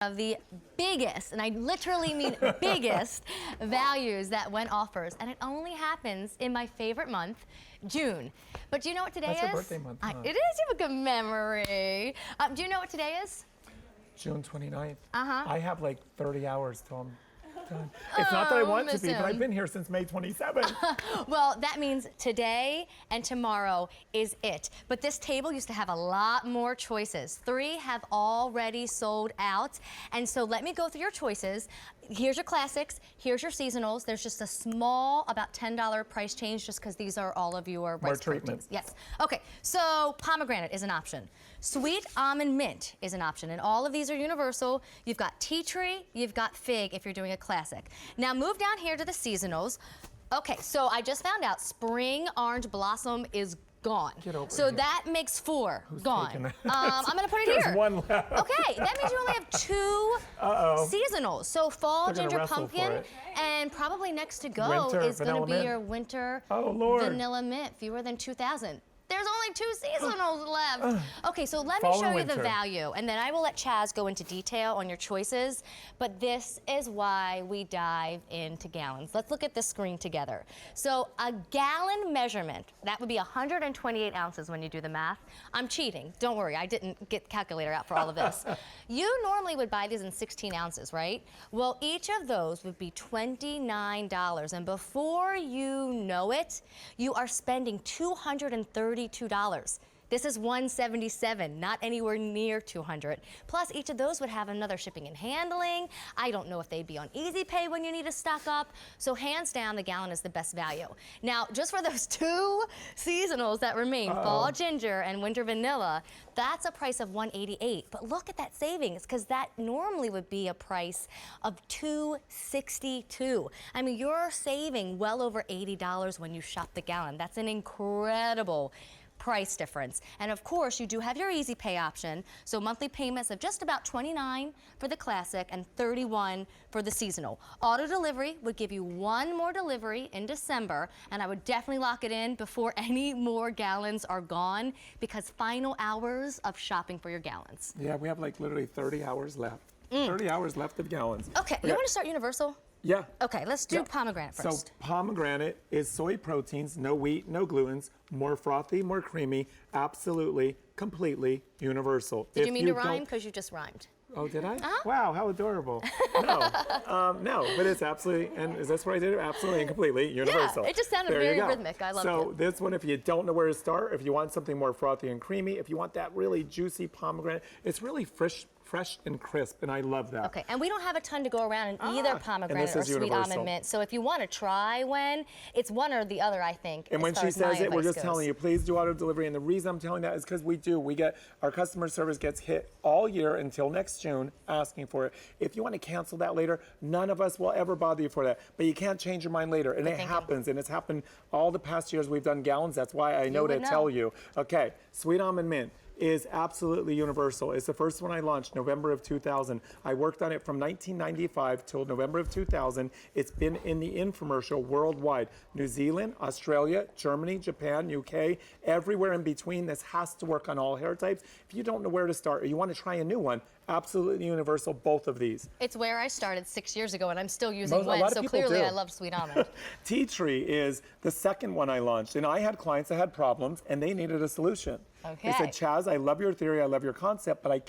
Of the biggest, and I literally mean biggest, values that WEN offers, and it only happens in my favorite month, June. But do you know what today is? That's your birthday month, huh? It is. You have a good memory. Do you know what today is? June 29th. Uh-huh. I have like 30 hours till I'm done. It's not that I want to be, but I've been here since May 27th. Well, that means today and tomorrow is it. But this table used to have a lot more choices. 3 have already sold out. And so let me go through your choices. Here's your classics, here's your seasonals. There's just a small, about $10 price change just because these are all of your rice treatments. Yes. Okay, so pomegranate is an option. Sweet almond mint is an option, and all of these are universal. You've got tea tree, you've got fig if you're doing a classic. Now move down here to the seasonals. Okay, so I just found out spring orange blossom is gone. Get over so here. That makes 4 Who's gone. taking that? I'm gonna put it There's here. one left. Okay, that means you only have 2 seasonals. So fall They're gonna ginger wrestle pumpkin, for it. and probably next to go Winter is gonna vanilla be mint. your winter Vanilla mint, fewer than 2,000. There's only 2 seasonals left. Okay, so let me Fall show and you the winter. value, and then I will let Chaz go into detail on your choices, but this is why we dive into gallons. Let's look at the screen together. So a gallon measurement, that would be 128 ounces when you do the math. I'm cheating, don't worry, I didn't get the calculator out for all of this. You normally would buy these in 16 ounces, right? Well, each of those would be $29, and before you know it, you are spending $232. This is $177, not anywhere near $200. Plus, each of those would have another shipping and handling. I don't know if they'd be on Easy Pay when you need to stock up. So hands down, the gallon is the best value. Now, just for those 2 seasonals that remain, fall ginger and winter vanilla, that's a price of $188. But look at that savings, because that normally would be a price of $262. I mean, you're saving well over $80 when you shop the gallon. That's an incredible price difference. And of course, you do have your Easy Pay option, so monthly payments of just about $29 for the classic and $31 for the seasonal. Auto delivery would give you 1 more delivery in December, and I would definitely lock it in before any more gallons are gone, because final hours of shopping for your gallons. Yeah, we have like literally 30 hours left. 30 hours left of gallons. Okay, you want to start universal? Yeah. Okay, let's do pomegranate first. So pomegranate is soy proteins, no wheat, no glutens, more frothy, more creamy, absolutely, completely universal. Did you mean to rhyme? Because you just rhymed. Oh, did I? Wow, how adorable. No, but it's absolutely, and is this what I did? Absolutely and completely universal. Yeah, it just sounded There you very go. rhythmic. I loved it. So this one, if you don't know where to start, if you want something more frothy and creamy, if you want that really juicy pomegranate, it's really fresh and crisp, and I love that. Okay, and we don't have a ton to go around in either pomegranate or sweet almond mint, so if you want to try WEN, it's one or the other, I think. And when she says it, we're just telling you, please do auto delivery. And the reason I'm telling that is because we get, our customer service gets hit all year until next June asking for it. If you want to cancel that later, none of us will ever bother you for that. But you can't change your mind later. And it happens, and it's happened all the past years we've done gallons. That's why I know to tell you. Okay, sweet almond mint is absolutely universal. It's the first one I launched November of 2000. I worked on it from 1995 till November of 2000. It's been in the infomercial worldwide. New Zealand, Australia, Germany, Japan, UK, everywhere in between. This has to work on all hair types. If you don't know where to start or you want to try a new one, absolutely universal, both of these. It's where I started 6 years ago, and I'm still using WEN, so people clearly do. I love sweet almond. Tea tree is the second one I launched, and I had clients that had problems, and they needed a solution. Okay. They said, Chaz, I love your theory, I love your concept, but I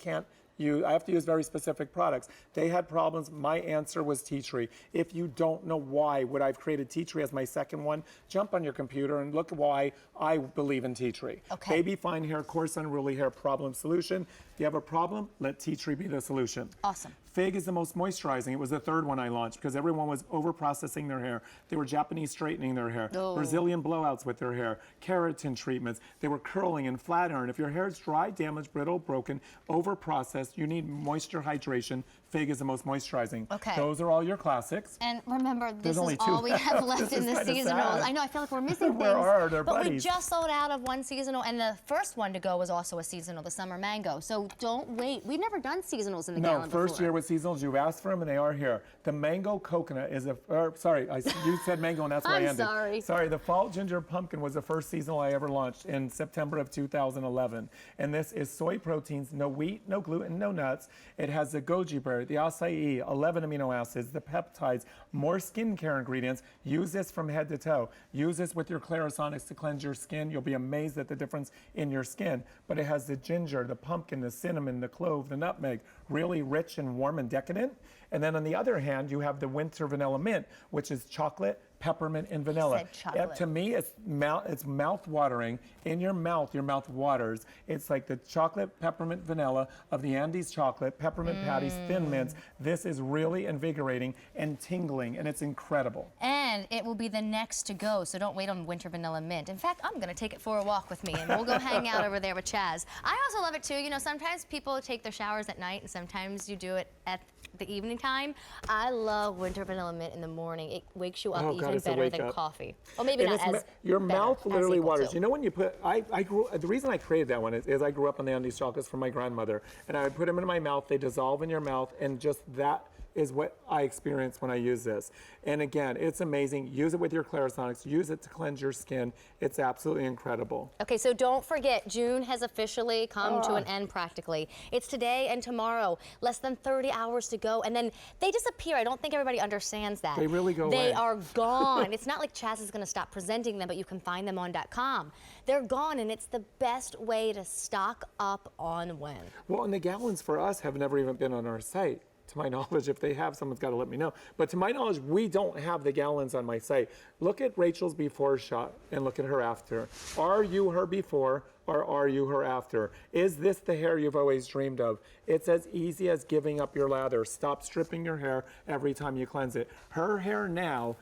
have to use very specific products. They had problems. My answer was tea tree. If you don't know why would I've created tea tree as my second one, jump on your computer and look why I believe in tea tree. Okay. Baby fine hair, coarse unruly hair, problem solution. If you have a problem, let tea tree be the solution. Awesome. Fig is the most moisturizing. It was the third one I launched because everyone was over-processing their hair. They were Japanese straightening their hair, Brazilian blowouts with their hair, keratin treatments. They were curling and flat iron. If your hair is dry, damaged, brittle, broken, over-processed, you need moisture hydration. Fig is the most moisturizing. Okay. Those are all your classics. And remember, this only is 2 all we have left This in is the kinda seasonals. sad. I know, I feel like we're missing things. Where are their but we buddies? just sold out of one seasonal, and the first one to go was also a seasonal, the summer mango. So don't wait. We've never done seasonals in the gallon before. No, first year with seasonals, you asked for them and they are here. The mango coconut is you said mango and that's where I ended. Sorry. Sorry, the fall ginger pumpkin was the first seasonal I ever launched in September of 2011. And this is soy proteins, no wheat, no gluten, no nuts. It has the goji berry, the acai, 11 amino acids, the peptides, more skincare ingredients. Use this from head to toe. Use this with your Clarisonics to cleanse your skin. You'll be amazed at the difference in your skin. But it has the ginger, the pumpkin, the cinnamon, the clove, the nutmeg, really rich and warm and decadent. And then on the other hand, you have the winter vanilla mint, which is chocolate, peppermint, and vanilla. You said chocolate. To me, it's mouth watering. In your mouth waters. It's like the chocolate, peppermint, vanilla of the Andes chocolate, peppermint patties, thin mints. This is really invigorating and tingling, and it's incredible. And it will be the next to go, so don't wait on winter vanilla mint. In fact, I'm gonna take it for a walk with me, and we'll go hang out over there with Chaz. I also love it too. You know, sometimes people take their showers at night, and sometimes you do it at the evening time. I love winter vanilla mint in the morning. It wakes you up even better than coffee. Or maybe not as your better, mouth literally as waters. to. You know when you put, the reason I created that one is I grew up on the Andes chocolates from my grandmother, and I would put them in my mouth, they dissolve in your mouth, and just that is what I experience when I use this. And again, it's amazing. Use it with your Clarisonics. Use it to cleanse your skin. It's absolutely incredible. Okay, so don't forget, June has officially come to an end practically. It's today and tomorrow, less than 30 hours to go, and then they disappear. I don't think everybody understands that. They really go away. They are gone. It's not like Chaz is gonna stop presenting them, but you can find them on .com. They're gone, and it's the best way to stock up on WEN. Well, and the gallons for us have never even been on our site. To my knowledge, if they have, someone's got to let me know. But to my knowledge, we don't have the gallons on my site. Look at Rachel's before shot and look at her after. Are you her before or are you her after? Is this the hair you've always dreamed of? It's as easy as giving up your lather. Stop stripping your hair every time you cleanse it. Her hair now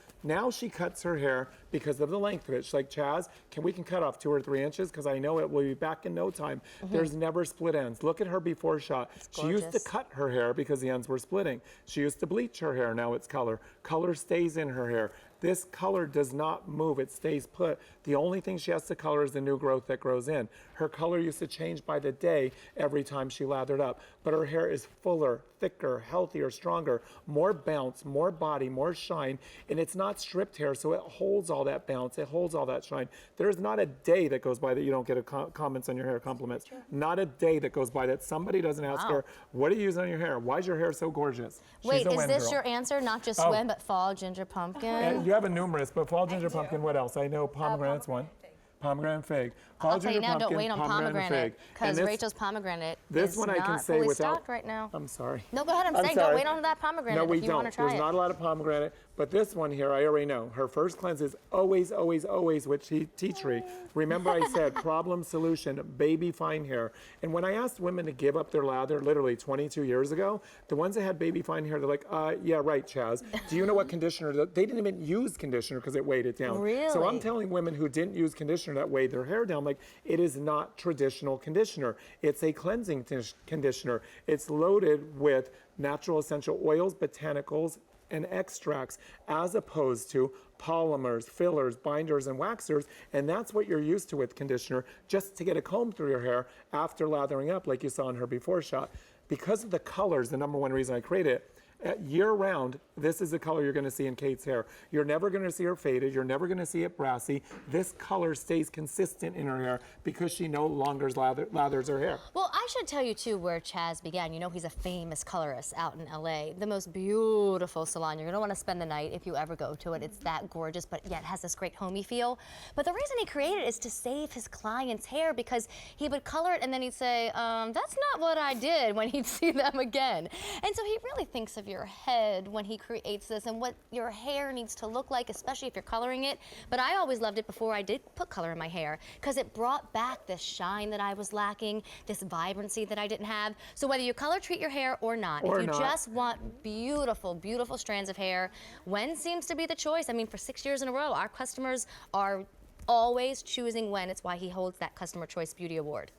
she cuts her hair because of the length of it. She's like, Chaz, we can cut off 2 or 3 inches because I know it will be back in no time. There's never split ends. Look at her before shot. She used to cut her hair because the ends were splitting. She used to bleach her hair. Now it's color. Color stays in her hair. This color does not move, it stays put. The only thing she has to color is the new growth that grows in. Her color used to change by the day every time she lathered up, but her hair is fuller, thicker, healthier, stronger, more bounce, more body, more shine, and it's not stripped hair, so it holds all that bounce, it holds all that shine. There's not a day that goes by that you don't get comments on your hair, compliments. Not a day that goes by that somebody doesn't ask her, what are you using on your hair? Why is your hair so gorgeous? Wait, is this your answer? Not just WEN, but fall ginger pumpkin? You have a numerous, but fall ginger pumpkin, what else? I know pomegranate's one. Pomegranate fig. I'll tell you now, don't wait on pomegranate, because Rachel's pomegranate is not fully stocked right now. I'm sorry. No, go ahead, I'm saying don't wait on that pomegranate if you want to try it. There's not a lot of pomegranate, but this one here, I already know. Her first cleanse is always, always, always with tea tree. Remember I said problem, solution, baby fine hair. And when I asked women to give up their lather literally 22 years ago, the ones that had baby fine hair, they're like, yeah, right, Chaz. Do you know what conditioner? They didn't even use conditioner because it weighed it down. Really? So I'm telling women who didn't use conditioner that weighed their hair down, like, it is not traditional conditioner. It's a cleansing conditioner. It's loaded with natural essential oils, botanicals, and extracts, as opposed to polymers, fillers, binders, and waxers, and that's what you're used to with conditioner, just to get a comb through your hair after lathering up like you saw in her before shot. Because of the colors, the number one reason I created it, year-round, this is the color you're going to see in Kate's hair. You're never going to see her faded. You're never going to see it brassy. This color stays consistent in her hair because she no longer lathers her hair. Well, I should tell you, too, where Chaz began. You know, he's a famous colorist out in L.A. The most beautiful salon. You're going to want to spend the night if you ever go to it. It's that gorgeous, but yet has this great homey feel. But the reason he created it is to save his clients' hair, because he would color it and then he'd say, that's not what I did, when he'd see them again. And so he really thinks of your head when he creates this and what your hair needs to look like, especially if you're coloring it. But I always loved it before I did put color in my hair, because it brought back this shine that I was lacking, this vibrancy that I didn't have. So whether you color treat your hair or not, if you just want beautiful, beautiful strands of hair, WEN seems to be the choice. I mean, for 6 years in a row, our customers are always choosing WEN. It's why he holds that Customer Choice Beauty Award.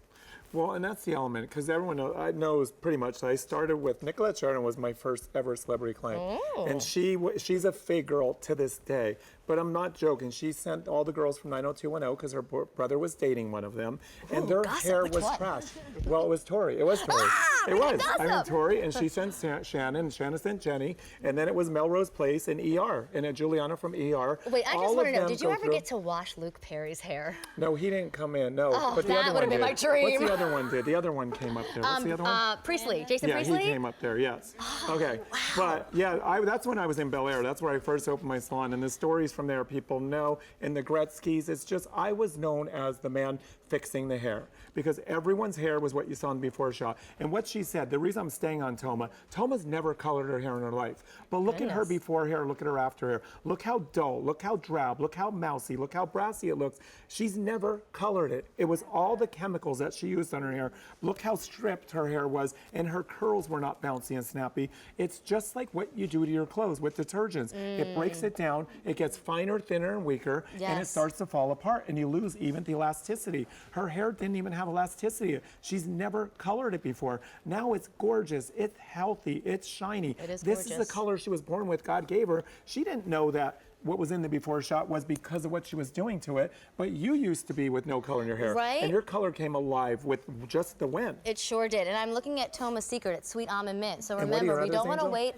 Well, and that's the element, because everyone knows pretty much. I started with Nicolette Chardon was my first ever celebrity client, and she's a fake girl to this day. but I'm not joking. She sent all the girls from 90210 because her brother was dating one of them, and their hair was trash. Well, it was Tori. It was Tori. It was. I mean, Tori, and she sent Shannon, and Shannon sent Jenny, and then it was Melrose Place and ER, and Juliana from ER. Wait, I just want to know, did you ever get to wash Luke Perry's hair? No, he didn't come in. No, but the that other would have one been my did. dream. What's the other one did? The other one came up there. What's the other one? Priestley, Jason yeah, Priestley? he came up there, yes. Okay, but yeah, that's when I was in Bel Air. That's where I first opened my salon, and the stories from there people know. And the Gretzky's, it's just, I was known as the man fixing the hair because everyone's hair was what you saw in the before shot. And what she said, the reason I'm staying on Toma's never colored her hair in her life. But look at her before hair, look at her after hair. Look how dull, look how drab, look how mousy, look how brassy it looks. She's never colored it. It was all the chemicals that she used on her hair. Look how stripped her hair was, and her curls were not bouncy and snappy. It's just like what you do to your clothes with detergents. It breaks it down, it gets finer, thinner, and weaker, and it starts to fall apart, and you lose even the elasticity. Her hair didn't even have elasticity. She's never colored it before. Now it's gorgeous, it's healthy, it's shiny. This is the color she was born with, God gave her. She didn't know that what was in the before shot was because of what she was doing to it, but you used to be with no color in your hair. Right? And your color came alive with just the WEN. It sure did. And I'm looking at Toma's secret. It's Sweet Almond Mint. So And what are your remember, we others, don't want to Angel? wait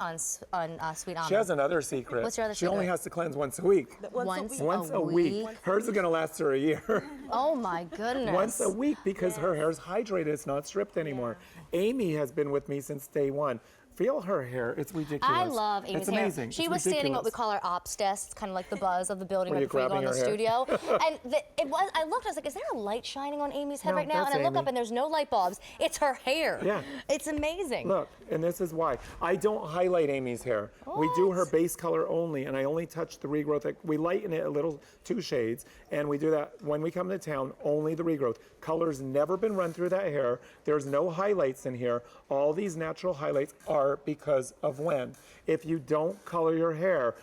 on Sweet Almond. She has another secret. What's your other She only secret? has to cleanse once a week. Once a week. Hers is going to last her a year. Oh my goodness. Once a week because her hair's hydrated. It's not stripped anymore. Amy has been with me since day one. Feel her hair. It's ridiculous. I love Amy's it's hair. amazing. She It's was standing what we ridiculous. call our ops desk. It's kind of like the buzz of the building Were right you before you go in the grabbing her studio. And I looked, I was like, is there a light shining on Amy's head No, right now? that's And I look Amy. up and there's no light bulbs. It's her hair. Yeah. It's amazing. Look, and this is why. I don't highlight Amy's hair. We do her base color only, and I only touch the regrowth. We lighten it a little, 2 shades, and we do that when we come to town, only the regrowth. Color's never been run through that hair. There's no highlights in here. All these natural highlights are because of WEN. If you don't color your hair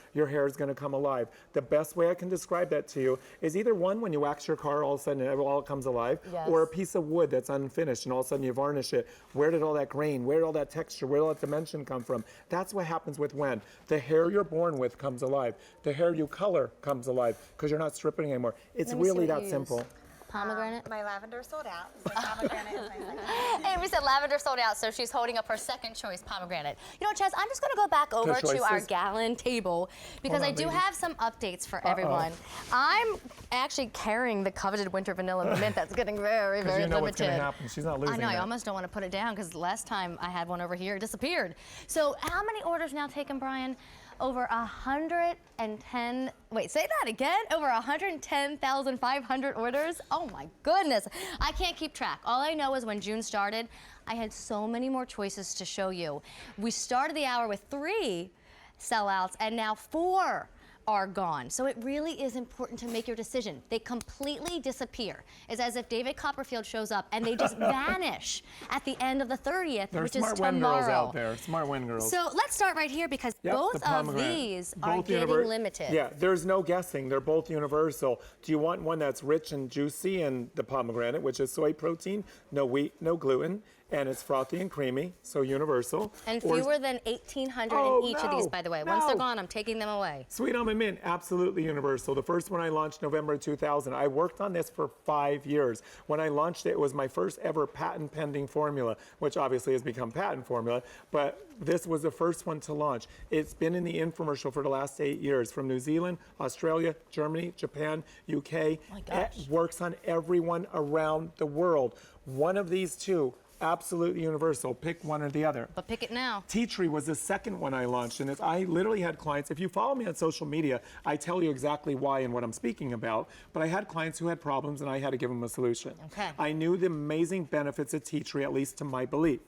is gonna come alive. The best way I can describe that to you is either one, when you wax your car, all of a sudden it all comes alive, or a piece of wood that's unfinished and all of a sudden you varnish it. Where did all that grain, where did all that texture, where did all that dimension come from? That's what happens with WEN. The hair you're born with comes alive. The hair you color comes alive because you're not stripping anymore. It's Let me see really what that you simple. use. Pomegranate? My lavender sold out, so pomegranate is my second. Amy said lavender sold out, so she's holding up her second choice, pomegranate. You know, Chaz, I'm just going to go back over to our choices? gallon table because I do have some updates for everyone. I'm actually carrying the coveted winter vanilla mint that's getting very, very You know limited. what's going to happen. She's not losing I know, I that. almost don't want to put it down because last time I had one over here, it disappeared. So how many orders now taken, Brian? Over 110, wait, say that again? Over 110,500 orders? Oh my goodness. I can't keep track. All I know is when June started, I had so many more choices to show you. We started the hour with 3 sellouts and now 4 are gone. So it really is important to make your decision. They completely disappear. It's as if David Copperfield shows up and they just vanish at the end of the 30th, There are which is smart tomorrow. WEN girls out there. Smart WEN girls. So let's start right here because both the of pomegranate. these are Both getting limited. Yeah, there's no guessing. They're both universal. Do you want one that's rich and juicy and the pomegranate, which is soy protein, no wheat, no gluten, and it's frothy and creamy, so universal. And Or- fewer than 1,800 Oh, in each of these, no, by the way. Once they're no. gone, I'm taking them away. Sweet Almond Mint, absolutely universal. The first one I launched November 2000. I worked on this for 5 years. When I launched it, it was my first ever patent pending formula, which obviously has become patent formula, but this was the first one to launch. It's been in the infomercial for the last 8 years from New Zealand, Australia, Germany, Japan, UK. my gosh. It works on everyone around the world. One of these two, absolutely universal. Pick one or the other. But pick it now. Tea Tree was the second one I launched, and I literally had clients. If you follow me on social media, I tell you exactly why and what I'm speaking about. But I had clients who had problems, and I had to give them a solution. Okay. I knew the amazing benefits of tea tree, at least to my belief.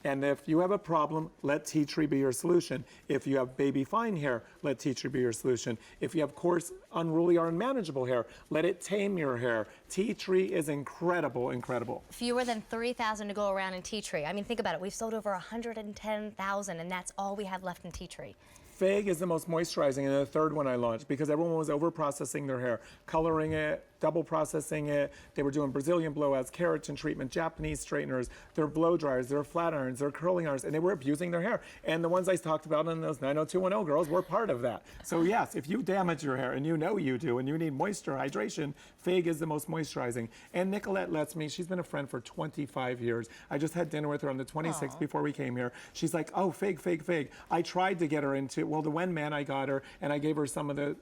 And if you have a problem, let tea tree be your solution. If you have baby fine hair, let tea tree be your solution. If you have coarse, unruly, or unmanageable hair, let it tame your hair. Tea tree is incredible, incredible. Fewer than 3,000 to go around in Tea Tree. I mean, think about it. We've sold over 110,000, and that's all we have left in Tea Tree. Fig is the most moisturizing, and the third one I launched because everyone was over processing their hair, coloring it, double processing it. They were doing Brazilian blowouts, keratin treatment, Japanese straighteners, their blow dryers, their flat irons, their curling irons, and they were abusing their hair. And the ones I talked about in those 90210 girls were part of that. So yes, if you damage your hair, and you know you do, and you need moisture, hydration, Fig is the most moisturizing. And Nicolette lets me, she's been a friend for 25 years. I just had dinner with her on the 26th before we came here. She's like, oh, Fig, Fig, Fig. I tried to get her into, well, the WEN man I got her, and I gave her some of the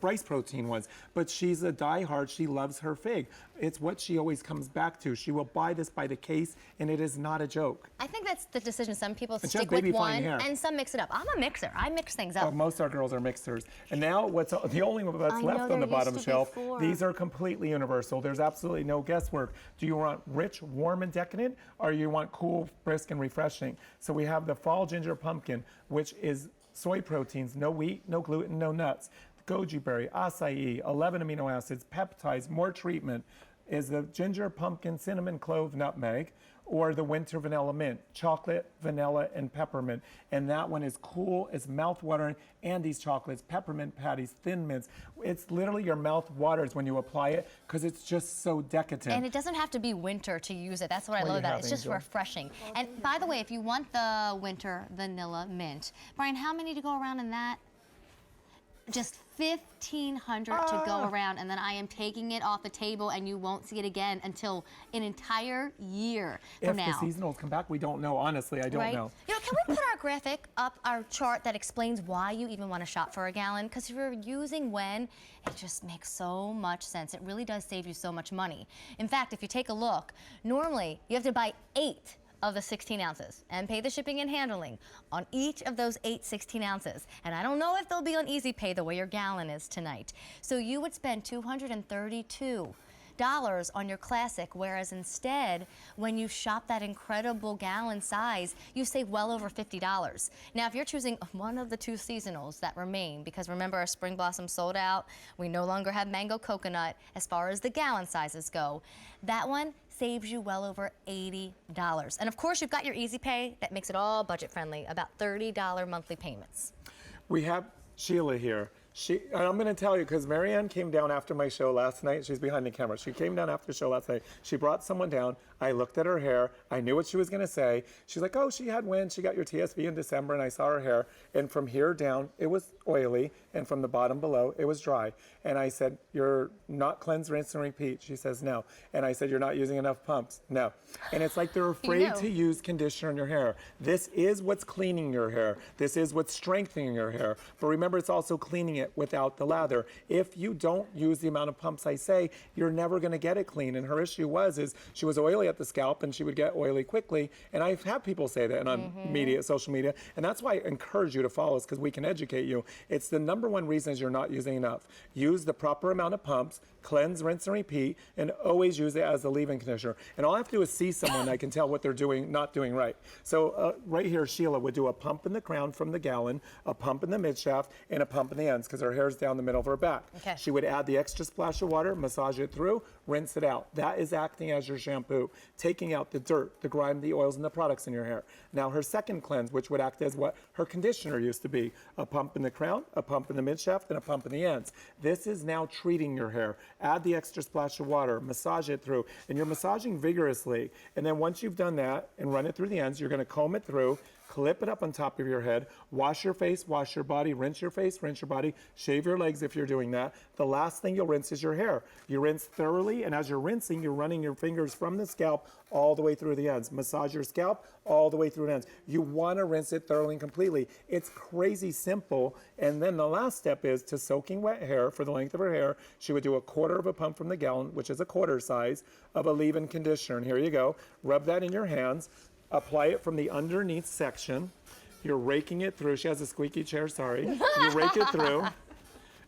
Bryce protein ones. But she's a diehard, she loves her Fig. It's what she always comes back to. She will buy this by the case, and it is not a joke. I think that's the decision. Some people It's stick just with baby one, fine hair. and some mix it up. I'm a mixer. I mix things up. Most of our girls are mixers. And now what's the only one that's I know left on there the bottom used to be shelf, 4. these are completely universal. There's absolutely no guesswork. Do you want rich, warm, and decadent, or you want cool, brisk, and refreshing? So we have the fall ginger pumpkin, which is soy proteins, no wheat, no gluten, no nuts. Goji berry, acai, 11 amino acids, peptides, more treatment, is the ginger, pumpkin, cinnamon, clove, nutmeg, or the winter vanilla mint, chocolate, vanilla, and peppermint. And that one is cool, it's mouth-watering, and these chocolates, peppermint patties, thin mints. It's literally your mouth waters when you apply it because it's just so decadent. And it doesn't have to be winter to use it. That's what I What do love you about have, it. It's just Angel? refreshing. And by the way, if you want the winter vanilla mint, Brian, how many to go around in that? Just 1,500 to go around, and then I am taking it off the table, and you won't see it again until an entire year from If now. the seasonals come back, we don't know. Honestly, I don't Right? know. You know, can we put our graphic up, our chart that explains why you even want to shop for a gallon? Because if you're using WEN, it just makes so much sense. It really does save you so much money. In fact, if you take a look, normally you have to buy 8 of the 16 ounces and pay the shipping and handling on each of those 8 16 ounces. And I don't know if they'll be on Easy Pay the way your gallon is tonight. So you would spend $232 on your classic, whereas instead, when you shop that incredible gallon size, you save well over $50. Now, if you're choosing one of the 2 seasonals that remain, because remember our spring blossom sold out, we no longer have mango coconut as far as the gallon sizes go, that one saves you well over $80. And of course, you've got your Easy Pay that makes it all budget friendly, about $30 monthly payments. We have Sheila here. And I'm going to tell you, because Marianne came down after my show last night. She's behind the camera. She came down after the show last night. She brought someone down. I looked at her hair. I knew what she was going to say. She's like, oh, she had WEN. She got your TSV in December, and I saw her hair. And from here down, it was oily. And from the bottom below, it was dry. And I said, you're not cleanse, rinse, and repeat. She says, no. And I said, you're not using enough pumps. No. And it's like they're afraid to use conditioner in your hair. This is what's cleaning your hair. This is what's strengthening your hair. But remember, it's also cleaning it without the lather. If you don't use the amount of pumps I say, you're never going to get it clean. And her issue is she was oily at the scalp, and she would get oily quickly. And I've had people say that on media, social media. And that's why I encourage you to follow us, because we can educate you. It's the number one reason is you're not using enough. Use the proper amount of pumps, cleanse, rinse, and repeat, and always use it as a leave-in conditioner. And all I have to do is see someone, I can tell what they're doing, not doing right. So right here, Sheila would do a pump in the crown from the gallon, a pump in the mid-shaft, and a pump in the ends, because her hair's down the middle of her back. Okay. She would add the extra splash of water, massage it through, rinse it out. That is acting as your shampoo, taking out the dirt, the grime, the oils, and the products in your hair. Now her second cleanse, which would act as what her conditioner used to be, a pump in the crown, a pump in the mid-shaft, and a pump in the ends. This is now treating your hair. Add the extra splash of water, massage it through, and you're massaging vigorously. And then once you've done that and run it through the ends, you're going to comb it through, clip it up on top of your head, wash your face, wash your body, rinse your face, rinse your body, shave your legs if you're doing that. The last thing you'll rinse is your hair. You rinse thoroughly, and as you're rinsing, you're running your fingers from the scalp all the way through the ends. Massage your scalp all the way through the ends. You want to rinse it thoroughly and completely. It's crazy simple. And then the last step is to soaking wet hair for the length of her hair. She would do a quarter of a pump from the gallon, which is a quarter size, of a leave-in conditioner. And here you go. Rub that in your hands. Apply it from the underneath section. You're raking it through. She has a squeaky chair, sorry. You rake it through.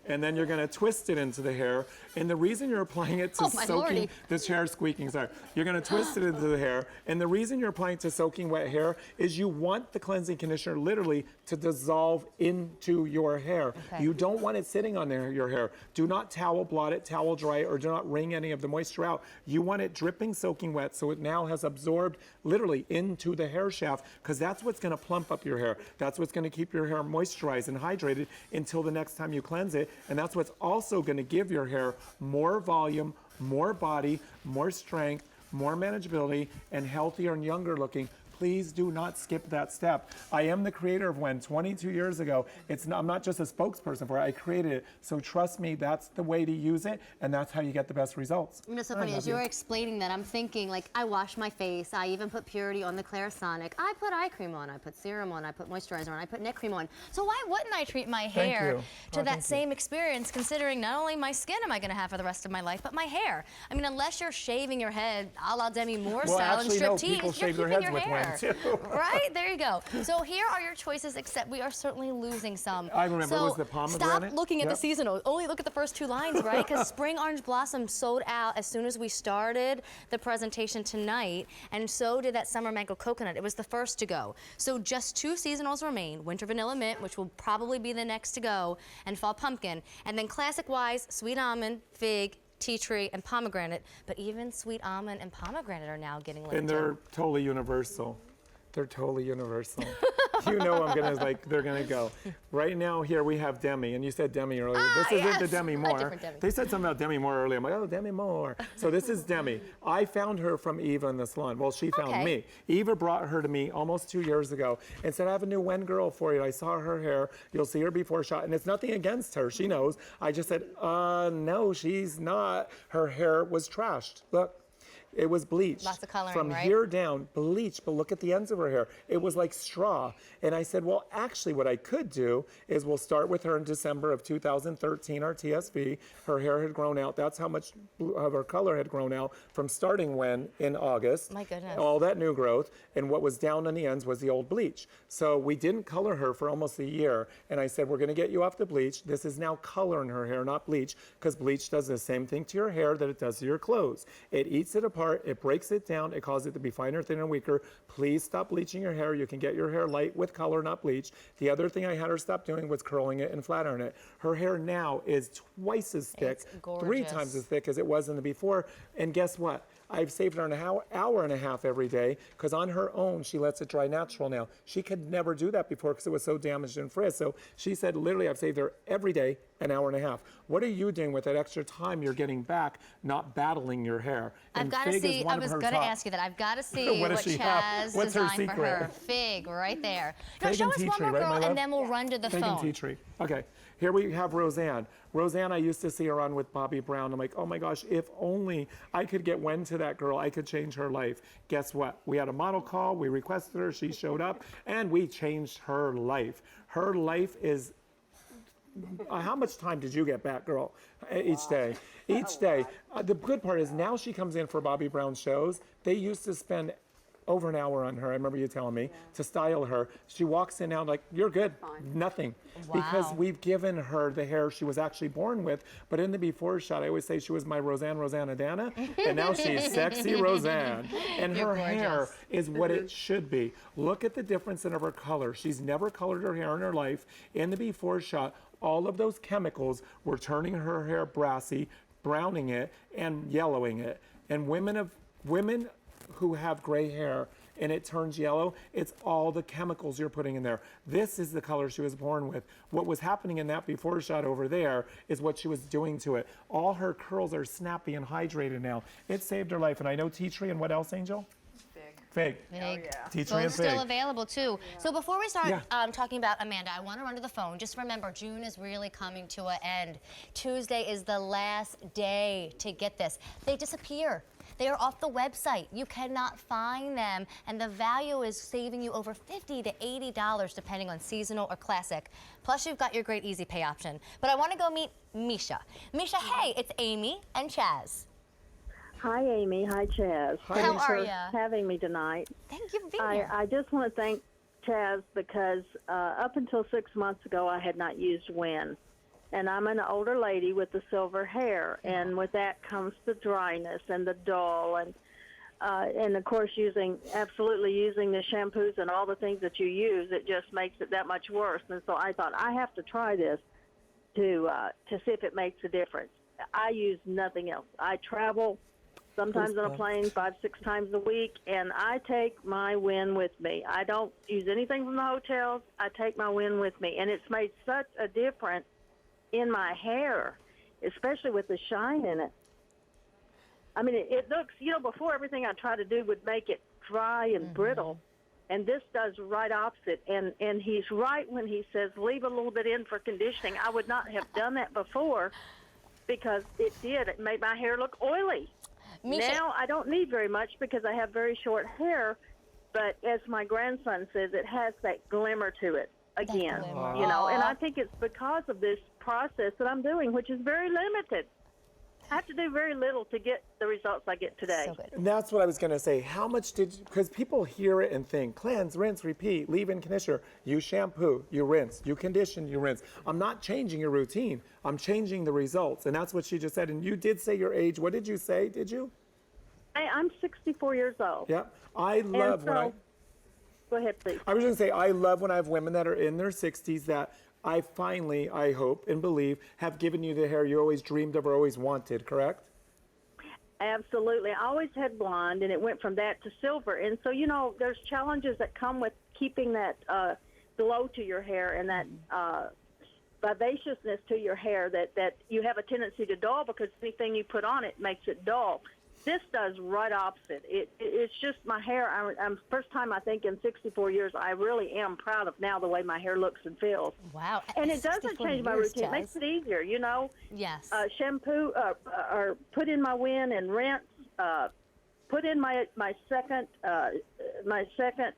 And then you're going to twist it into the hair. And the reason you're applying it to soaking, the chair squeaking, sorry. You're going to twist it into the hair. And the reason you're applying it to soaking wet hair is you want the cleansing conditioner literally to dissolve into your hair. Okay. You don't want it sitting on your hair. Do not towel blot it, towel dry it, or do not wring any of the moisture out. You want it dripping, soaking wet, so it now has absorbed literally into the hair shaft, because that's what's going to plump up your hair. That's what's going to keep your hair moisturized and hydrated until the next time you cleanse it. And that's what's also going to give your hair more volume, more body, more strength, more manageability, and healthier and younger looking. Please do not skip that step. I am the creator of WEN 22 years ago. I'm not just a spokesperson for it, I created it. So trust me, that's the way to use it, and that's how you get the best results. You know, so funny, as you were explaining that, I'm thinking, like, I wash my face, I even put Purity on the Clarisonic, I put eye cream on, I put serum on, I put moisturizer on, I put neck cream on. So why wouldn't I treat my hair to that same experience, considering not only my skin am I gonna have for the rest of my life, but my hair? I mean, unless you're shaving your head a la Demi Moore style and striptease, people you're shave their keeping heads your with hair. WEN too. Right? There you go. So here are your choices, except we are certainly losing some. I remember, so it was the pomegranate. Stop looking at the seasonal. Only look at the first two lines, right? Because Spring Orange Blossom sold out as soon as we started the presentation tonight, and so did that Summer Mango Coconut. It was the first to go. So just two seasonals remain, Winter Vanilla Mint, which will probably be the next to go, and Fall Pumpkin. And then classic-wise, Sweet Almond, Fig, Tea Tree, and Pomegranate. But even Sweet Almond and Pomegranate are now getting limited. And they're totally universal. They're totally universal. You know they're gonna go. Right now here we have Demi, and you said Demi earlier. This isn't the Demi Moore. Different Demi. They said something about Demi Moore earlier. I'm like, oh, Demi Moore. So this is Demi. I found her from Eva in the salon. Well, she found me. Eva brought her to me almost 2 years ago and said, I have a new WEN girl for you. I saw her hair. You'll see her before shot. And it's nothing against her. She knows. I just said, no, she's not. Her hair was trashed. Look. It was bleached. Lots of coloring, from right? here down, bleached, but look at the ends of her hair. It was like straw. And I said, well, actually what I could do is we'll start with her in December of 2013, our TSV. Her hair had grown out. That's how much of her color had grown out from starting WEN in August. My goodness. All that new growth. And what was down on the ends was the old bleach. So we didn't color her for almost a year. And I said, we're gonna get you off the bleach. This is now color in her hair, not bleach, because bleach does the same thing to your hair that it does to your clothes. It eats it apart. It breaks it down. It causes it to be finer, thinner, weaker. Please stop bleaching your hair. You can get your hair light with color, not bleach. The other thing I had her stop doing was curling it and flat ironing it. Her hair now is twice as thick, 3 times as thick as it was in the before. And guess what? I've saved her an hour and a half every day, because on her own, she lets it dry natural now. She could never do that before because it was so damaged and frizzed. So she said, literally, I've saved her every day an hour and a half. What are you doing with that extra time you're getting back, not battling your hair? I've got to see, I was going to ask you that. I've got to see what Chaz designed for her. Fig, right there. Now, show us one more girl, and then we'll run to the phone. Fig and Tea Tree. Okay. Here we have Roseanne. Roseanne, I used to see her on with Bobby Brown. I'm like, oh my gosh, if only I could get WEN to that girl, I could change her life. Guess what? We had a model call, we requested her, she showed up, and we changed her life. Her life is, how much time did you get back, girl, each day? Each day. The good part is now she comes in for Bobby Brown shows. They used to spend over an hour on her, I remember you telling me, to style her. She walks in now like, you're good, nothing. Wow. Because we've given her the hair she was actually born with, but in the before shot, I always say she was my Roseanne Dana, and now she's sexy Roseanne. And her hair is what it should be. Look at the difference in her color. She's never colored her hair in her life. In the before shot, all of those chemicals were turning her hair brassy, browning it, and yellowing it. And women who have gray hair and it turns yellow, it's all the chemicals you're putting in there. This is the color she was born with. What was happening in that before shot over there is what she was doing to it. All her curls are snappy and hydrated now. It saved her life. And I know Tea Tree, and what else, Angel? Fig. Fig. Oh, yeah. Tea Tree and Fig. Still available too. So before we start talking about Amanda, I want to run to the phone. Just remember, June is really coming to an end. Tuesday is the last day to get this. They disappear. They are off the website. You cannot find them, and the value is saving you over $50 to $80 depending on seasonal or classic. Plus, you've got your great easy pay option. But I want to go meet Misha. Misha, hey, it's Amy and Chaz. Hi, Amy. Hi, Chaz. Hi, How Misha. are you? Having me tonight. Thank you for being here. I just want to thank Chaz because up until 6 months ago, I had not used WEN. And I'm an older lady with the silver hair, and with that comes the dryness and the dull, and of course absolutely using the shampoos and all the things that you use, it just makes it that much worse. And so I thought I have to try this to see if it makes a difference. I use nothing else. I travel sometimes on a plane 5-6 times a week, and I take my WEN with me. I don't use anything from the hotels. I take my WEN with me, and it's made such a difference in my hair, especially with the shine in it. I mean, it looks, before everything I try to do would make it dry and brittle, and this does right opposite. And he's right when he says leave a little bit in for conditioning. I would not have done that before because it did. It made my hair look oily. Now I don't need very much because I have very short hair, but as my grandson says, it has that glimmer to it again, and I think it's because of this process that I'm doing, which is very limited. I have to do very little to get the results I get today. So good. And that's what I was going to say. How much because people hear it and think, cleanse, rinse, repeat, leave-in conditioner. You shampoo, you rinse, you condition, you rinse. I'm not changing your routine. I'm changing the results. And that's what she just said. And you did say your age. What did you say? Did you? I'm 64 years old. Yeah. I love when I... Go ahead, please. I was going to say, I love when I have women that are in their 60s that I finally, I hope and believe, have given you the hair you always dreamed of or always wanted, correct? Absolutely. I always had blonde, and it went from that to silver. And so, there's challenges that come with keeping that glow to your hair and that vivaciousness to your hair that you have a tendency to dull because anything you put on it makes it dull. This does right opposite. It's just my hair. I'm first time I think in 64 years. I really am proud of now the way my hair looks and feels. Wow. And it doesn't change my routine. It makes it easier, Yes. Shampoo or put in my WEN and rinse. Put in my second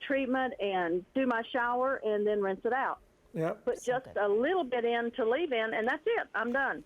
treatment and do my shower and then rinse it out. Yep. Put just a little bit in to leave in, and that's it. I'm done.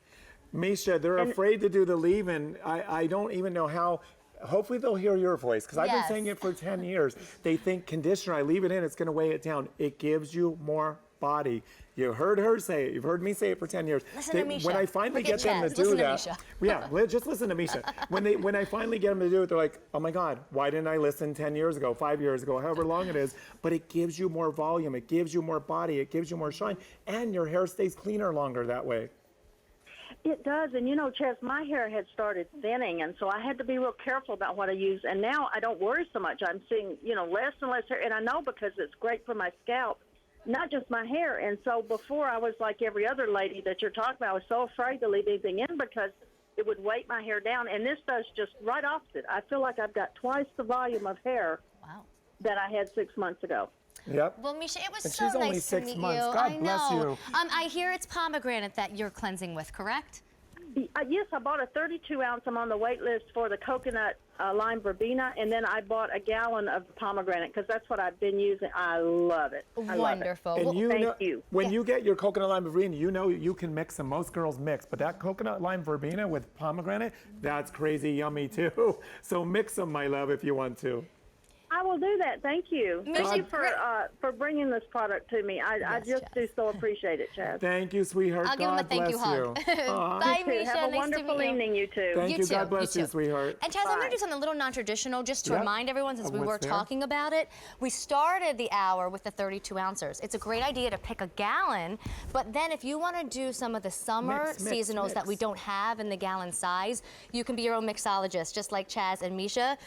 Misha, they're afraid to do the leave-in. I don't even know how. Hopefully they'll hear your voice because I've been saying it for 10 years. They think conditioner, I leave it in, it's going to weigh it down. It gives you more body. You heard her say it. You've heard me say it for 10 years. Listen to Misha. When I finally get them to do listen that, to just listen to Misha. When I finally get them to do it, they're like, oh my God, why didn't I listen 10 years ago, 5 years ago, however long it is? But it gives you more volume. It gives you more body. It gives you more shine. And your hair stays cleaner longer that way. It does, and Chaz, my hair had started thinning, and so I had to be real careful about what I use. And now I don't worry so much. I'm seeing, less and less hair, and I know because it's great for my scalp, not just my hair. And so before I was like every other lady that you're talking about. I was so afraid to leave anything in because it would weight my hair down. And this does just right opposite. I feel like I've got twice the volume of hair that I had 6 months ago. Yep. Well, Misha, it was and so she's only nice 6 to meet months. you. God I bless know. you. I hear it's pomegranate that you're cleansing with, correct? Yes, I bought a 32-ounce. I'm on the wait list for the coconut lime verbena, and then I bought a gallon of pomegranate because that's what I've been using. I love it. Wonderful. And Well, thank you. When you get your coconut lime verbena, you can mix them. Most girls mix, but that coconut lime verbena with pomegranate, that's crazy yummy too. So mix them, my love, if you want to. I will do that. Thank you. Thank you for bringing this product to me. I just do so appreciate it, Chaz. Thank you, sweetheart. I'll give him a thank you hug. Bye, Misha. Have a nice wonderful to meet you. evening, you two. Thank you. too. God bless you, too. sweetheart. And Chaz, I'm going to do something a little non-traditional just to remind everyone, since we were what's there? talking about it. We started the hour with the 32 ounces. It's a great idea to pick a gallon, but then if you want to do some of the summer seasonals that we don't have in the gallon size, you can be your own mixologist, just like Chaz and Misha.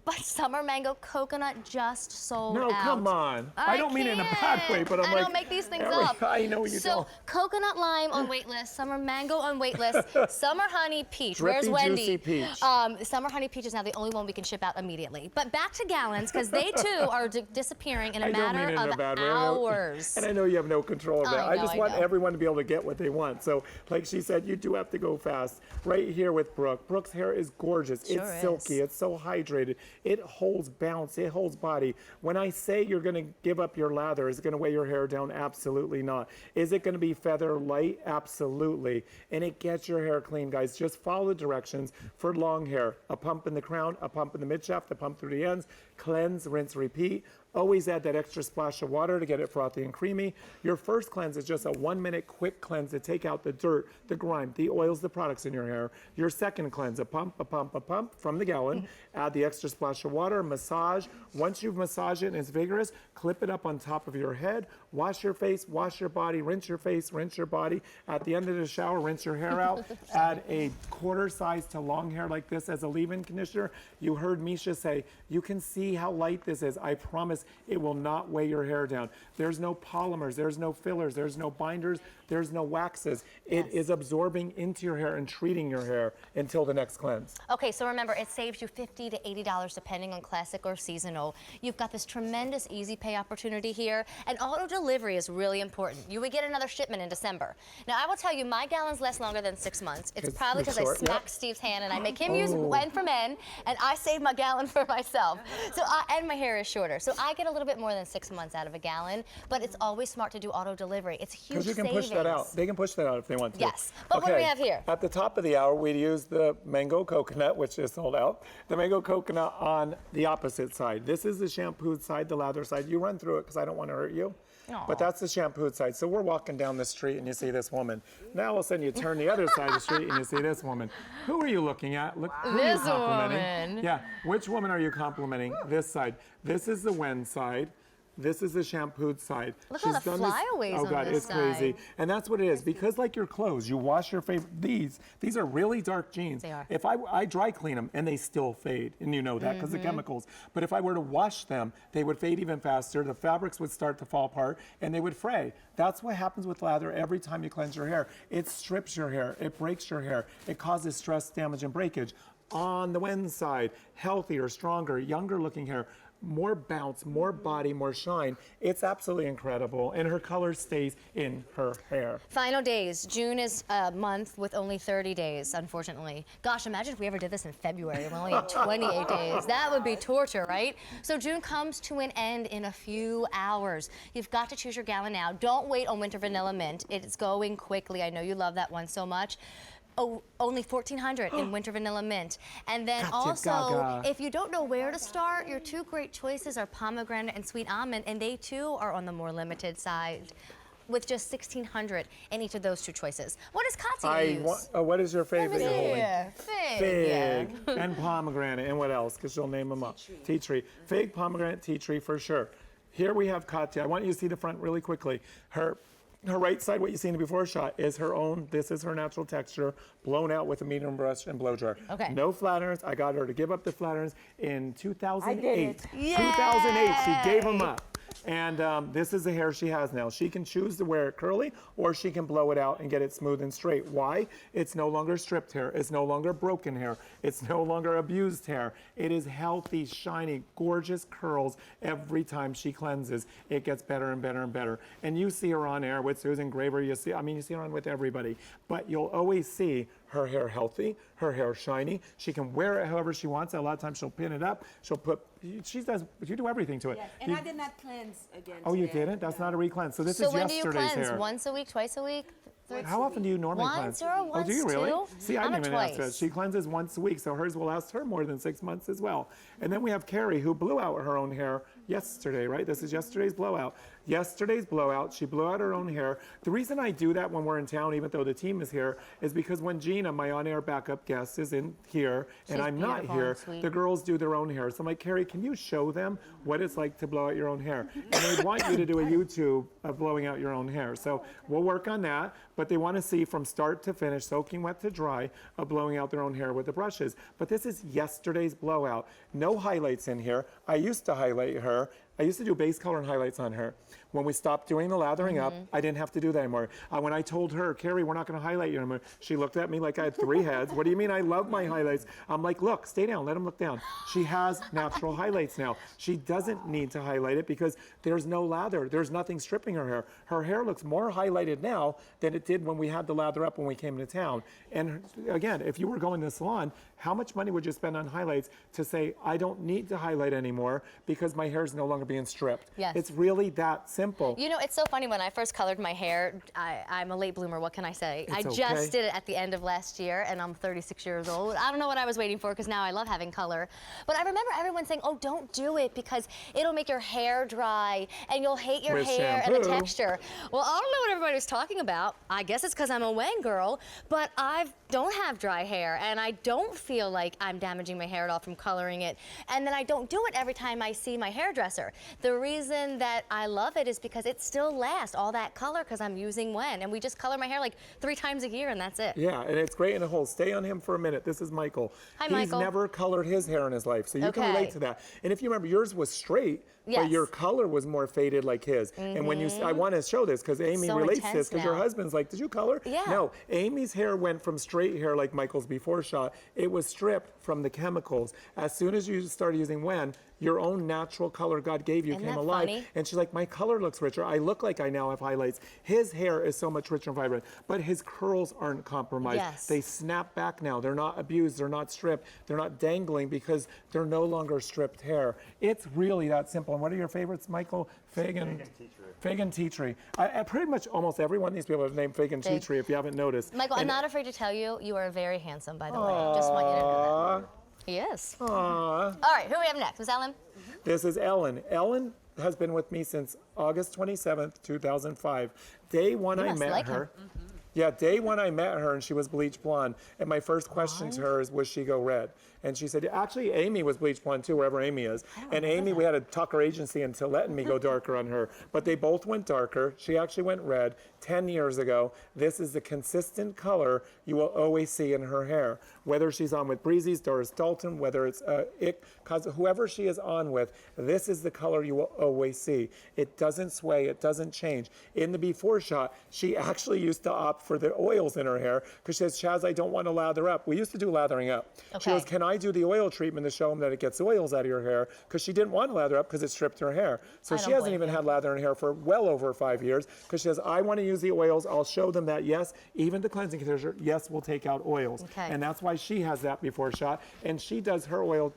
But summer mango coconut just sold out. No, come on. I don't mean it in a bad way, but I don't make these things up. I know you so, don't. coconut lime on wait list, summer mango on wait list, summer honey peach. Drippy, Where's Wendy? juicy peach. Summer honey peach is now the only one we can ship out immediately. But back to gallons, because they too are disappearing in a matter of hours. And I know you have no control of that. I just want know. everyone to be able to get what they want. So, like she said, you do have to go fast. Right here with Brooke. Brooke's hair is gorgeous. Sure it's is. silky. It's so hydrated. It holds bounce. It holds body. When I say you're going to give up your lather, is it going to weigh your hair down? Absolutely not. Is it going to be feather light? Absolutely. And it gets your hair clean, guys. Just follow the directions for long hair. A pump in the crown, a pump in the midshaft, a pump through the ends. Cleanse, rinse, repeat. Always add that extra splash of water to get it frothy and creamy. Your first cleanse is just a 1 minute quick cleanse to take out the dirt, the grime, the oils, the products in your hair. Your second cleanse, a pump from the gallon. Add the extra splash of water, massage. Once you've massaged it and it's vigorous, clip it up on top of your head Wash your face, wash your body, rinse your face, rinse your body. At the end of the shower, rinse your hair out. Add a quarter size to long hair like this as a leave-in conditioner. You heard Misha say, you can see how light this is. I promise it will not weigh your hair down. There's no polymers, there's no fillers, there's no binders, there's no waxes. It is absorbing into your hair and treating your hair until the next cleanse. Okay, so remember, it saves you $50 to $80 depending on classic or seasonal. You've got this tremendous easy pay opportunity here, and auto delivery is really important. You would get another shipment in December. Now, I will tell you, my gallons last longer than 6 months. It's probably because I smacked Steve's hand and I make him use WEN for men, and I save my gallon for myself. So, and my hair is shorter. So I get a little bit more than 6 months out of a gallon, but it's always smart to do auto delivery. It's huge Because you can savings. push that out. They can push that out if they want to. Yes, but what do we have here? At the top of the hour, we use the mango coconut, which is sold out. The mango coconut on the opposite side. This is the shampooed side, the lather side. You run through it because I don't want to hurt you. But that's the shampooed side. So we're walking down the street and you see this woman. Now all of a sudden you turn the other side of the street and you see this woman. Who are you looking at? Look, who are you This complimenting? woman. Yeah, which woman are you complimenting? This side. This is the WEN side. This is the shampooed side. Look at all the flyaways Oh on God, this it's crazy. side. And that's what it is. Because like your clothes, you wash your favorite, these are really dark jeans. They are. If I dry clean them and they still fade, and you know that because of chemicals. But if I were to wash them, they would fade even faster. The fabrics would start to fall apart and they would fray. That's what happens with lather every time you cleanse your hair. It strips your hair, it breaks your hair, it causes stress, damage, and breakage. On the WEN side, healthier, stronger, younger looking hair, more bounce, more body, more shine. It's absolutely incredible. And her color stays in her hair. Final days. June is a month with only 30 days, unfortunately. Gosh, imagine if we ever did this in February. We only had 28 days. That would be torture, right? So June comes to an end in a few hours. You've got to choose your gallon now. Don't wait on Winter Vanilla Mint. It's going quickly. I know you love that one so much. Oh, only $1,400 in Winter Vanilla Mint. And then Gotcha, also, Gaga. if you don't know where to start, your two great choices are Pomegranate and Sweet Almond, and they too are on the more limited side with just $1,600 in each of those two choices. What does Katya use? What is your favorite you're holding? Fig. Fig and pomegranate, and what else? Because she'll name them up. Tea tree. Fig, pomegranate, tea tree for sure. Here we have Katya. I want you to see the front really quickly. Her right side, what you see in the before shot, is her own. This is her natural texture, blown out with a medium brush and blow dryer. Okay. No flat irons. I got her to give up the flat irons in 2008. I did it. 2008, she gave them up. And this is the hair she has now. She can choose to wear it curly, or she can blow it out and get it smooth and straight. Why? It's no longer stripped hair. It's no longer broken hair. It's no longer abused hair. It is healthy, shiny, gorgeous curls every time she cleanses. It gets better and better and better. And you see her on air with Susan Graver. You see her on with everybody. But you'll always see her hair healthy, her hair shiny. She can wear it however she wants. A lot of times she'll pin it up. You do everything to it. Yes, and I did not cleanse again. Oh, you today. didn't? That's not a re-cleanse. So this So is when do you yesterday's cleanse? hair. Once a week, twice a week? How often do you normally Once cleanse? or Oh, do you once, really? two? See, I I'm didn't a even ask that. twice. She cleanses once a week, so hers will last her more than 6 months as well. And then we have Carrie, who blew out her own hair yesterday, right? This is yesterday's blowout. Yesterday's blowout, she blew out her own hair. The reason I do that when we're in town, even though the team is here, is because when Gina, my on-air backup guest, is in here and She's I'm not beautiful here, and sweet. the girls do their own hair. So I'm like, Carrie, can you show them what it's like to blow out your own hair? And they want you to do a YouTube of blowing out your own hair. So we'll work on that, but they want to see from start to finish, soaking wet to dry, of blowing out their own hair with the brushes. But this is yesterday's blowout. No highlights in here. I used to highlight her. I used to do base color and highlights on her. When we stopped doing the lathering up, I didn't have to do that anymore. When I told her, Carrie, we're not going to highlight you anymore, she looked at me like I had 3 heads. What do you mean I love my highlights? I'm like, look, stay down, let them look down. She has natural highlights now. She doesn't need to highlight it because there's no lather. There's nothing stripping her hair. Her hair looks more highlighted now than it did when we had the lather up when we came to town. And again, if you were going to the salon, how much money would you spend on highlights to say, I don't need to highlight anymore because my hair is no longer being stripped? Yes. It's really that simple. You know, it's so funny. When I first colored my hair, I'm a late bloomer. What can I say? It's I okay. just did it at the end of last year, and I'm 36 years old. I don't know what I was waiting for because now I love having color. But I remember everyone saying, oh, don't do it because it'll make your hair dry and you'll hate your With hair and the shampoo. texture. Well, I don't know what everybody was talking about. I guess it's because I'm a WEN girl, but I don't have dry hair, and I don't feel like I'm damaging my hair at all from coloring it. And then I don't do it every time I see my hairdresser. The reason that I love it is because it still lasts all that color because I'm using WEN. And we just color my hair like 3 times a year and that's it. Yeah, and it's great in a whole. Stay on him for a minute. This is Michael. Hi, He's Michael. never colored his hair in his life, so you can Okay. relate to that. And if you remember, yours was straight, but Yes. your color was more faded like his. And when you, I want to show this because Amy so relates to this intense because your now. husband's like, did you color? Yeah. No, Amy's hair went from straight hair like Michael's before shot. It was stripped from the chemicals. As soon as you started using WEN, your own natural color God gave you Isn't came that alive. funny? And she's like, my color looks richer. I look like I now have highlights. His hair is so much richer and vibrant, but his curls aren't compromised. Yes. They snap back now. They're not abused. They're not stripped. They're not dangling because they're no longer stripped hair. It's really that simple. And what are your favorites, Michael? Fig and tea tree. I pretty much almost every one of these people have named Fig and tea Fig. tree if you haven't noticed. Michael, I'm And- not afraid to tell you, you are very handsome, by the way. Just want you to know that. He is. Aw. All right, who we have next? Miss Ellen? This is Ellen. Ellen has been with me since August 27th, 2005. Day one You I must met like her. him. Yeah, day one I met her and she was bleach blonde. And my first question to her is, was she go red? And she said, actually, Amy was bleach blonde too, wherever Amy is. And Amy, we had to talk her agency into letting me go darker on her. But they both went darker. She actually went red 10 years ago. This is the consistent color you will always see in her hair. Whether she's on with Breezy's, Doris Dalton, whether it's whoever she is on with, this is the color you will always see. It doesn't sway, it doesn't change. In the before shot, she actually used to opt for the oils in her hair because she says, Chaz, I don't want to lather up. We used to do lathering up. She Okay. goes, can I do the oil treatment to show them that it gets oils out of your hair? Because she didn't want to lather up because it stripped her hair. So I she don't hasn't blame even you. had lather in hair for well over 5 years because she says, I want to use the oils. I'll show them that, yes, even the cleansing conditioner, yes, we'll take out oils. Okay. And that's why she has that before shot. And she does her oil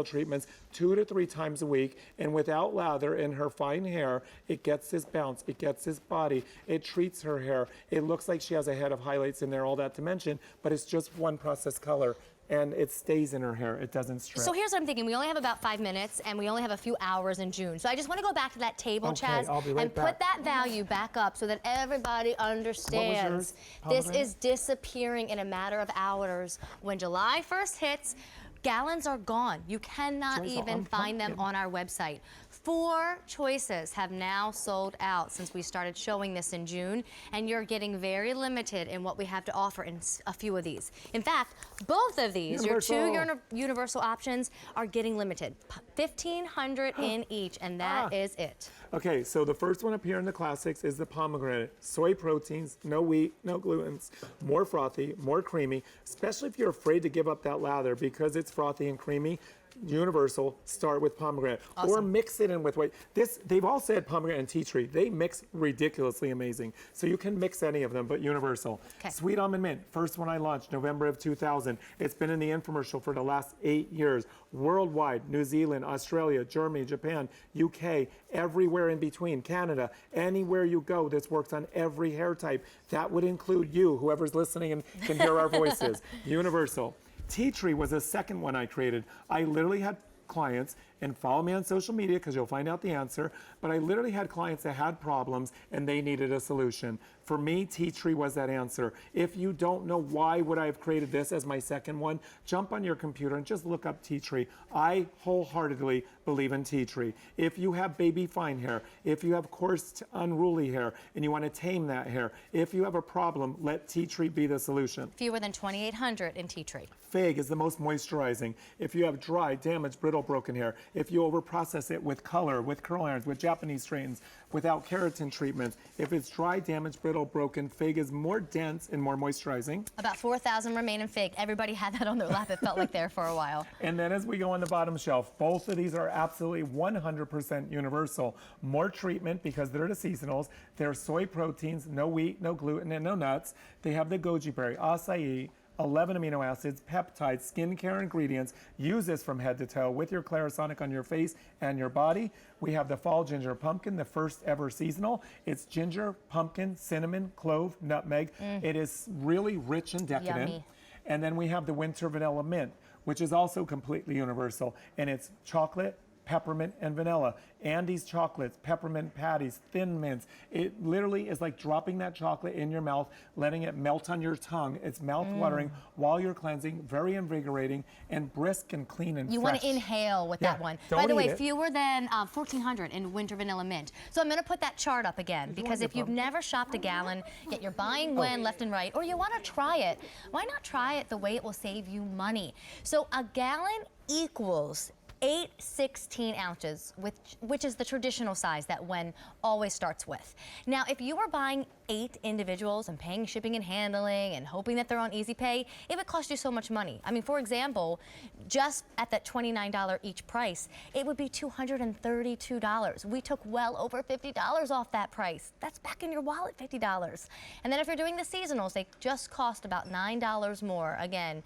treatments 2 to 3 times a week. And without lather in her fine hair, it gets this bounce, it gets this body, it treats her hair. It looks like she has a head of highlights in there, all that to mention, but it's just one process color. And it stays in her hair. It doesn't strip. So here's what I'm thinking. We only have about 5 minutes, and we only have a few hours in June. So I just want to go back to that table, Okay, Chaz, I'll be right and put back. that value back up so that everybody understands. This Pomegranate? is disappearing in a matter of hours. When July 1st hits, gallons are gone. You cannot Joyce, even I'm find them pumpkin. on our website. 4 choices have now sold out since we started showing this in June, and you're getting very limited in what we have to offer in a few of these. In fact, both of these, your 2 Universal. universal options, are getting limited. 1,500 in each, and that is it. Okay, so the first one up here in the classics is the pomegranate. Soy proteins, no wheat, no glutens, more frothy, more creamy, especially if you're afraid to give up that lather because it's frothy and creamy. Universal, start with pomegranate. Or mix it in with white. They've all said pomegranate and tea tree. They mix ridiculously amazing. So you can mix any of them, but universal. Okay. Sweet almond mint, first one I launched, November of 2000. It's been in the infomercial for the last 8 years. Worldwide, New Zealand, Australia, Germany, Japan, UK, everywhere in between, Canada, anywhere you go, this works on every hair type. That would include you, whoever's listening and can hear our voices. Universal. Tea tree was the second one I created. I literally had clients, and follow me on social media because you'll find out the answer, but I literally had clients that had problems and they needed a solution. For me, tea tree was that answer. If you don't know why would I have created this as my second one, jump on your computer and just look up tea tree. I wholeheartedly believe in tea tree. If you have baby fine hair, if you have coarse unruly hair and you want to tame that hair, if you have a problem, let tea tree be the solution. Fewer than 2,800 in tea tree. Fig is the most moisturizing. If you have dry, damaged, brittle, broken hair, if you overprocess it with color, with curl irons, with Japanese strains, without keratin treatments, if it's dry, damaged, brittle, broken, Fig is more dense and more moisturizing. About 4,000 remain in Fig. Everybody had that on their lap. It felt like there for a while. And then as we go on the bottom shelf, both of these are absolutely 100% universal. More treatment because they're the seasonals. They're soy proteins, no wheat, no gluten, and no nuts. They have the goji berry, acai, 11 amino acids, peptides, skincare ingredients. Use this from head to toe with your Clarisonic on your face and your body. We have the fall ginger pumpkin, the first ever seasonal. It's ginger, pumpkin, cinnamon, clove, nutmeg. It is really rich and decadent. Yummy. And then we have the winter vanilla mint, which is also completely universal. And it's chocolate, peppermint and vanilla. Andy's chocolates, peppermint patties, thin mints. It literally is like dropping that chocolate in your mouth, letting it melt on your tongue. It's mouth-watering while you're cleansing, very invigorating, and brisk and clean and You fresh. want to inhale with that one. don't By the way, eat it. fewer than 1,400 in winter vanilla mint. So I'm going to put that chart up again because if you've never shopped a gallon, yet you're buying WEN left and right, or you want to try it, why not try it the way it will save you money? So a gallon equals 8 16 ounces, which is the traditional size that WEN always starts with. Now, if you were buying 8 individuals and paying shipping and handling and hoping that they're on Easy Pay, it would cost you so much money. I mean, for example, just at that $29 each price, it would be $232. We took well over $50 off that price. That's back in your wallet, $50. And then if you're doing the seasonals, they just cost about $9 more. Again,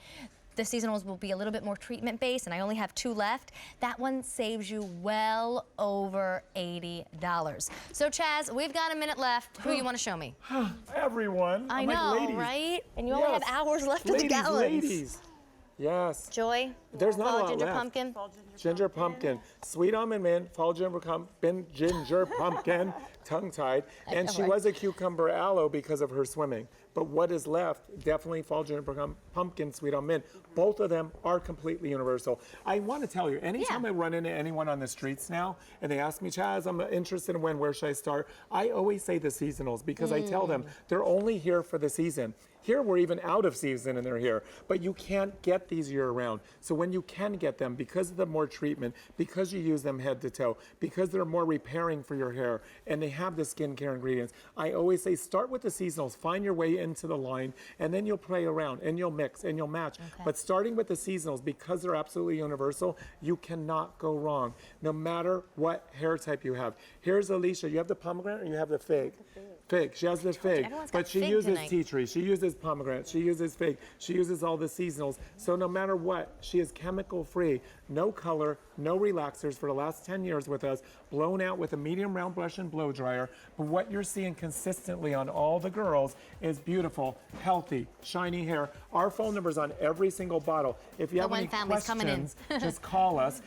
the seasonals will be a little bit more treatment-based, and I only have 2 left. That one saves you well over $80. So, Chaz, we've got a minute left. Who you want to show me? Everyone. I I'm know, like, ladies. right? And you only have hours left of the gallons. Ladies. Yes. Joy? There's not a fall lot ginger left. pumpkin? Ginger pumpkin, sweet almond mint, fall ginger pumpkin, tongue-tied, and she was a cucumber aloe because of her swimming. But what is left, definitely fall ginger pumpkin, sweet almond mint. Both of them are completely universal. I want to tell you, anytime I run into anyone on the streets now and they ask me, Chaz, I'm interested in WEN, where should I start? I always say the seasonals because I tell them they're only here for the season. Here we're even out of season and they're here, but you can't get these year round. So when you can get them, because of the more treatment, because you use them head to toe, because they're more repairing for your hair, and they have the skincare ingredients, I always say start with the seasonals, find your way into the line, and then you'll play around and you'll mix and you'll match. But starting with the seasonals, because they're absolutely universal, you cannot go wrong, no matter what hair type you have. Here's Alicia, you have the pomegranate or you have the fig? Fig, she has the fig, but she uses tea tree, she uses pomegranate, she uses fig, she uses all the seasonals. So no matter what, she is chemical free, no color, no relaxers for the last 10 years with us, blown out with a medium round brush and blow dryer. But what you're seeing consistently on all the girls is beautiful, healthy, shiny hair. Our phone number's on every single bottle. If you have any questions, just call us.